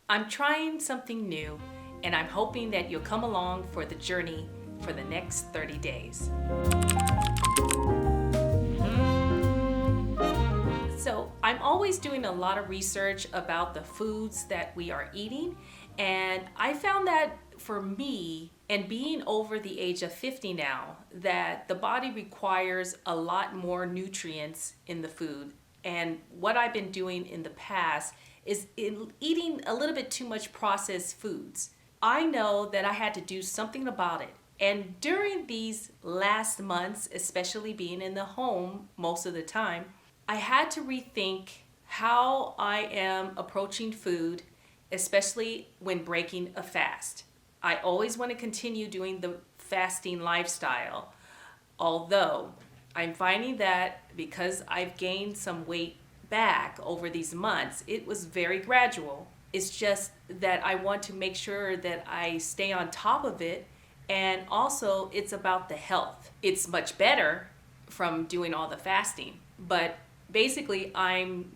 I'm trying something new, and I'm hoping that you'll come along for the journey for the next 30 days. So, I'm always doing a lot of research about the foods that we are eating, and I found that for me, and being over the age of 50 now, that the body requires a lot more nutrients in the food. And what I've been doing in the past is eating a little bit too much processed foods. I know that I had to do something about it. And during these last months, especially being in the home most of the time, I had to rethink how I am approaching food, especially when breaking a fast. I always want to continue doing the fasting lifestyle, although I'm finding that because I've gained some weight back over these months, it was very gradual. It's just that I want to make sure that I stay on top of it, and also it's about the health. It's much better from doing all the fasting, but basically I'm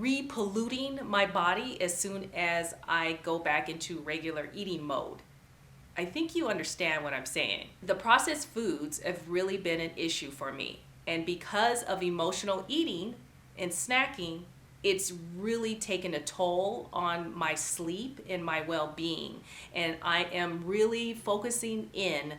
repolluting my body as soon as I go back into regular eating mode. I think you understand what I'm saying. The processed foods have really been an issue for me. And because of emotional eating and snacking, it's really taken a toll on my sleep and my well-being. And I am really focusing in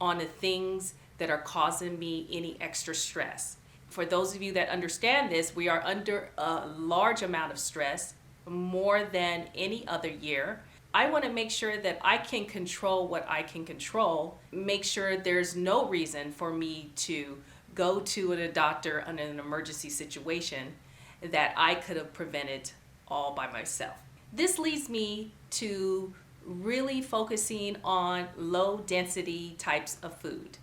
on the things that are causing me any extra stress. For those of you that understand this, we are under a large amount of stress, more than any other year. I want to make sure that I can control what I can control, make sure there's no reason for me to go to a doctor in an emergency situation that I could have prevented all by myself. This leads me to really focusing on low density types of food.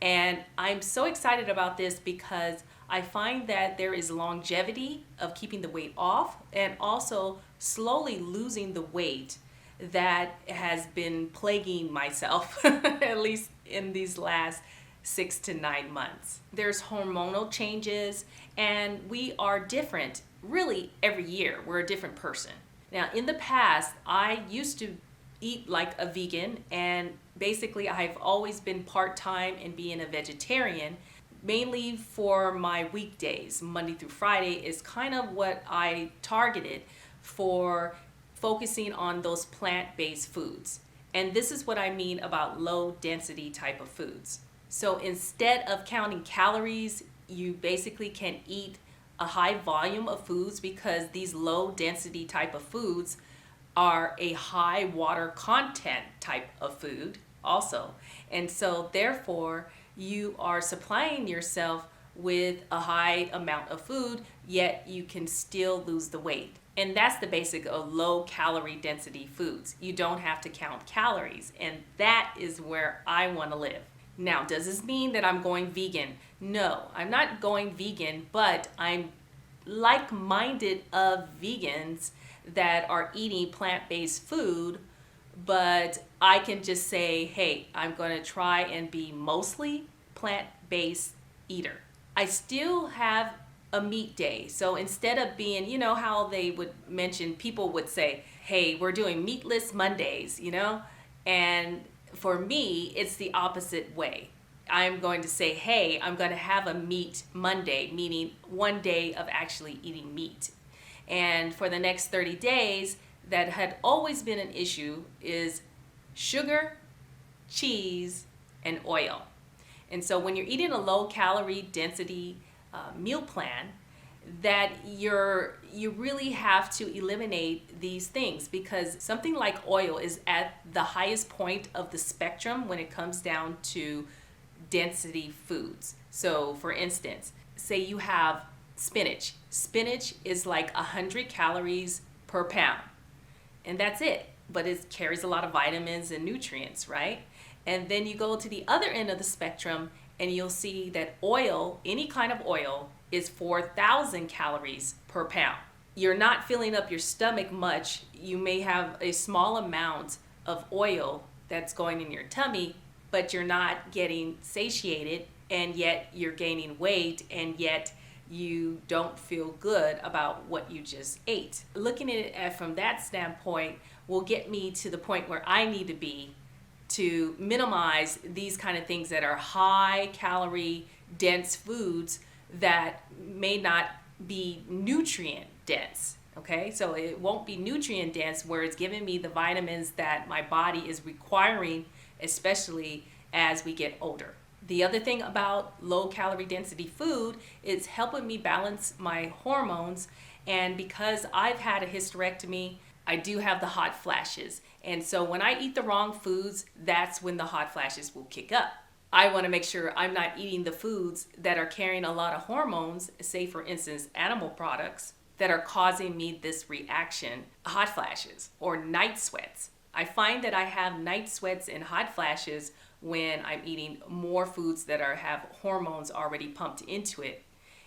And I'm so excited about this because I find that there is longevity of keeping the weight off and also slowly losing the weight that has been plaguing myself, at least in these last 6 to 9 months. There's hormonal changes, and we are different really every year. We're a different person. Now, in the past, I used to eat like a vegan, and basically I've always been part-time in being a vegetarian, mainly for my weekdays. Monday through Friday is kind of what I targeted for focusing on those plant-based foods. And this is what I mean about low density type of foods. So instead of counting calories, you basically can eat a high volume of foods because these low density type of foods are a high water content type of food also. And so therefore, you are supplying yourself with a high amount of food, yet you can still lose the weight. And that's the basic of low calorie density foods. You don't have to count calories, and that is where I want to live. Now, does this mean that I'm going vegan? No, I'm not going vegan, but I'm like-minded of vegans that are eating plant-based food, but I can just say, hey, I'm going to try and be mostly plant-based eater. I still have a meat day. So instead of being, you know how they would mention, people would say, hey, we're doing meatless Mondays, And for me, it's the opposite way. I'm going to say, hey, I'm going to have a meat Monday, meaning one day of actually eating meat. And for the next 30 days, that had always been an issue is sugar, cheese, and oil. And so when you're eating a low calorie density meal plan, that you really have to eliminate these things, because something like oil is at the highest point of the spectrum when it comes down to density foods. So for instance, say you have spinach. Spinach is like 100 calories per pound, and that's it. But it carries a lot of vitamins and nutrients, right? And then you go to the other end of the spectrum and you'll see that oil, any kind of oil, is 4,000 calories per pound. You're not filling up your stomach much. You may have a small amount of oil that's going in your tummy, but you're not getting satiated, and yet you're gaining weight, and yet you don't feel good about what you just ate. Looking at it from that standpoint will get me to the point where I need to be to minimize these kind of things that are high calorie dense foods that may not be nutrient dense. Okay, so it won't be nutrient dense where it's giving me the vitamins that my body is requiring, especially as we get older. The other thing about low calorie density food is helping me balance my hormones. And because I've had a hysterectomy, I do have the hot flashes. And so when I eat the wrong foods, that's when the hot flashes will kick up. I want to make sure I'm not eating the foods that are carrying a lot of hormones, say for instance, animal products, that are causing me this reaction, hot flashes or night sweats. I find that I have night sweats and hot flashes when I'm eating more foods that have hormones already pumped into it,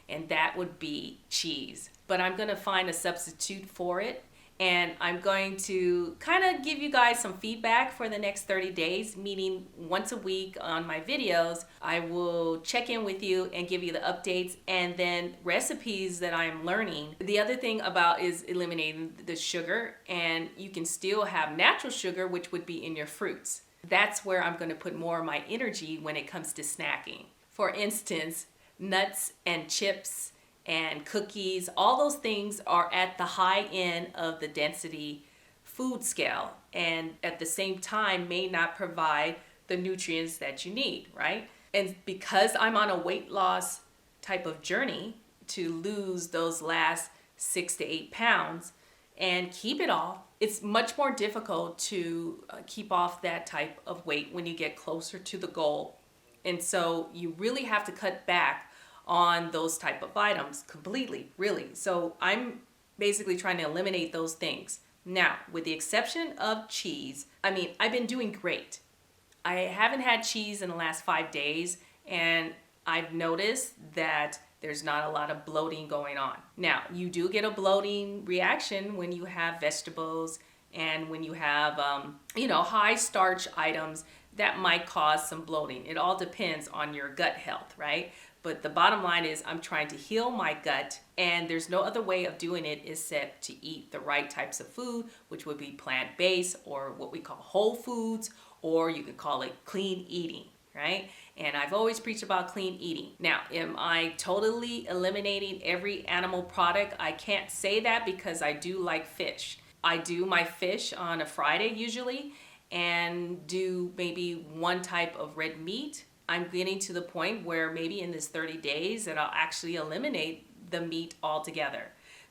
and that would be cheese. But I'm going to find a substitute for it, and I'm going to kind of give you guys some feedback for the next 30 days, meaning once a week on my videos, I will check in with you and give you the updates and then recipes that I'm learning. The other thing about is eliminating the sugar, and you can still have natural sugar, which would be in your fruits. That's where I'm going to put more of my energy when it comes to snacking. For instance, nuts and chips and cookies, all those things are at the high end of the density food scale, and at the same time may not provide the nutrients that you need, right? And because I'm on a weight loss type of journey to lose those last 6 to 8 pounds and keep it off, it's much more difficult to keep off that type of weight when you get closer to the goal. And so you really have to cut back on those type of items completely, really. So I'm basically trying to eliminate those things. Now, with the exception of cheese, I've been doing great. I haven't had cheese in the last 5 days, and I've noticed that there's not a lot of bloating going on. Now, you do get a bloating reaction when you have vegetables and when you have, high starch items that might cause some bloating. It all depends on your gut health, right? But the bottom line is I'm trying to heal my gut, and there's no other way of doing it except to eat the right types of food, which would be plant-based or what we call whole foods, or you could call it clean eating, right? And I've always preached about clean eating. Now, am I totally eliminating every animal product? I can't say that because I do like fish. I do my fish on a Friday usually, and do maybe one type of red meat. I'm getting to the point where maybe in this 30 days that I'll actually eliminate the meat altogether.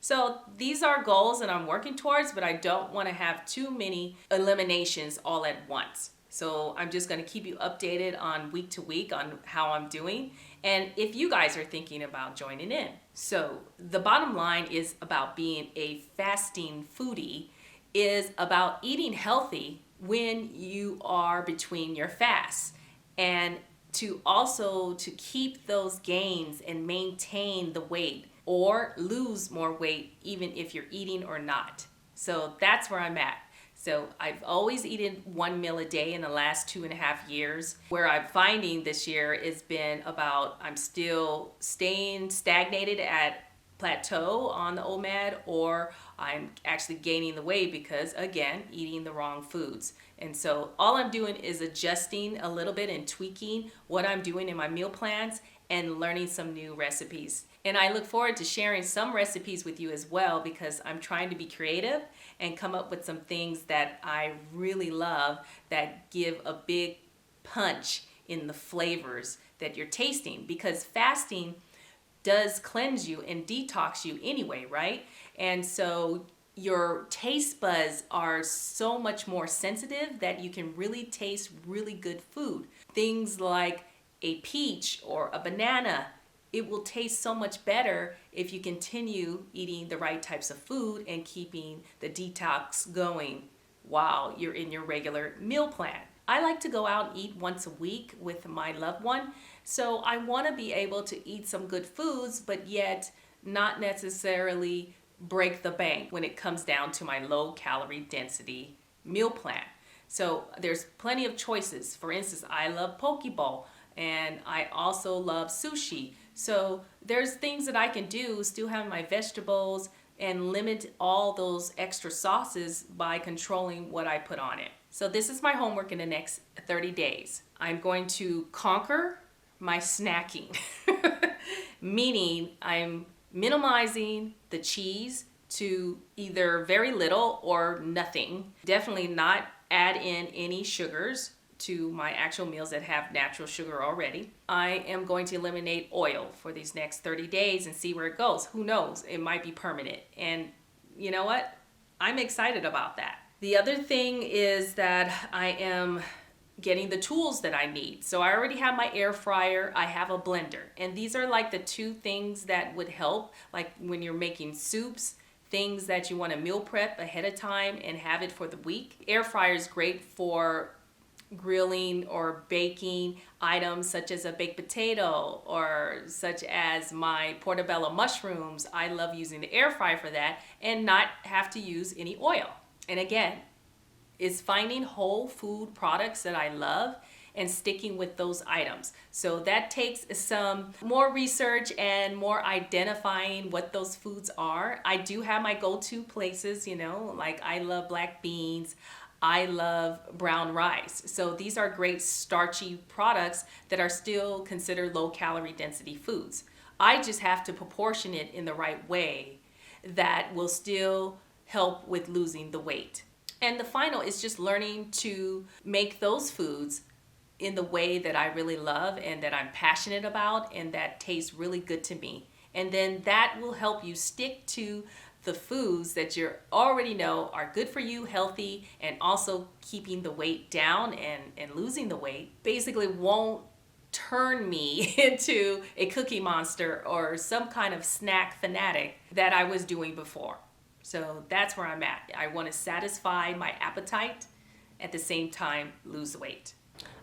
So these are goals that I'm working towards, but I don't want to have too many eliminations all at once. So I'm just going to keep you updated on week to week on how I'm doing, and if you guys are thinking about joining in. So the bottom line is about being a fasting foodie is about eating healthy when you are between your fasts, and to keep those gains and maintain the weight or lose more weight even if you're eating or not. So that's where I'm at. So I've always eaten one meal a day in the last 2.5 years. Where I'm finding this year has been about I'm still staying stagnated at plateau on the OMAD, or I'm actually gaining the weight because, again, eating the wrong foods. And so all I'm doing is adjusting a little bit and tweaking what I'm doing in my meal plans and learning some new recipes. And I look forward to sharing some recipes with you as well, because I'm trying to be creative and come up with some things that I really love that give a big punch in the flavors that you're tasting, because fasting does cleanse you and detox you anyway, right? And so your taste buds are so much more sensitive that you can really taste really good food. Things like a peach or a banana, it will taste so much better if you continue eating the right types of food and keeping the detox going while you're in your regular meal plan. I like to go out and eat once a week with my loved one, so I want to be able to eat some good foods, but yet not necessarily break the bank when it comes down to my low calorie density meal plan. So there's plenty of choices. For instance, I love poke bowl, and I also love sushi. So there's things that I can do, still have my vegetables, and limit all those extra sauces by controlling what I put on it. So this is my homework in the next 30 days. I'm going to conquer my snacking, meaning I'm minimizing the cheese to either very little or nothing. Definitely not add in any sugars to my actual meals that have natural sugar already. I am going to eliminate oil for these next 30 days and see where it goes. Who knows? It might be permanent. And you know what? I'm excited about that. The other thing is that I am getting the tools that I need. So I already have my air fryer, I have a blender. And these are like the two things that would help, like when you're making soups, things that you want to meal prep ahead of time and have it for the week. Air fryer is great for grilling or baking items such as a baked potato or such as my portobello mushrooms. I love using the air fryer for that and not have to use any oil. And again, it's finding whole food products that I love and sticking with those items. So that takes some more research and more identifying what those foods are. I do have my go-to places, like I love black beans, I love brown rice. So these are great starchy products that are still considered low calorie density foods. I just have to proportion it in the right way that will still help with losing the weight. And the final is just learning to make those foods in the way that I really love and that I'm passionate about and that tastes really good to me. And then that will help you stick to the foods that you already know are good for you, healthy, and also keeping the weight down and losing the weight. Basically won't turn me into a cookie monster or some kind of snack fanatic that I was doing before. So that's where I'm at. I want to satisfy my appetite, at the same time lose the weight.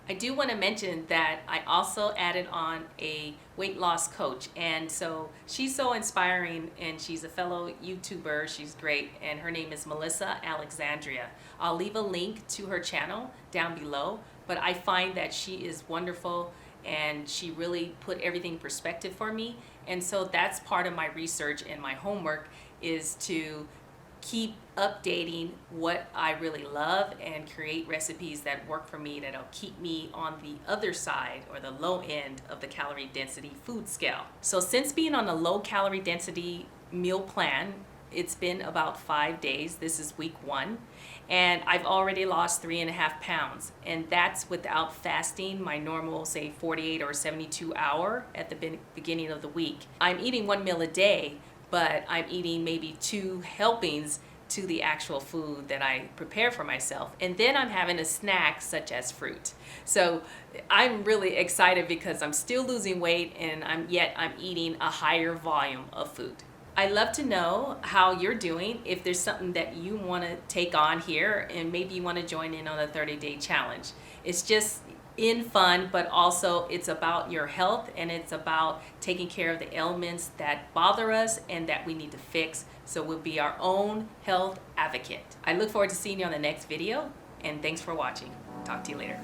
I do want to mention that I also added on a weight loss coach, and so she's so inspiring, and she's a fellow YouTuber. She's great, and her name is Melissa Alexandria. I'll leave a link to her channel down below, but I find that she is wonderful and she really put everything in perspective for me. And so that's part of my research and my homework, is to keep updating what I really love and create recipes that work for me, that'll keep me on the other side or the low end of the calorie density food scale. So since being on a low calorie density meal plan, it's been about 5 days. This is week 1. And I've already lost 3.5 pounds. And that's without fasting my normal, say, 48 or 72 hour at the beginning of the week. I'm eating 1 meal a day, but I'm eating maybe 2 helpings to the actual food that I prepare for myself. And then I'm having a snack such as fruit. So I'm really excited because I'm still losing weight and I'm eating a higher volume of food. I'd love to know how you're doing, if there's something that you want to take on here, and maybe you want to join in on a 30-day challenge. It's just in fun, but also it's about your health, and it's about taking care of the ailments that bother us and that we need to fix, so we'll be our own health advocate. I look forward to seeing you on the next video, and thanks for watching. Talk to you later.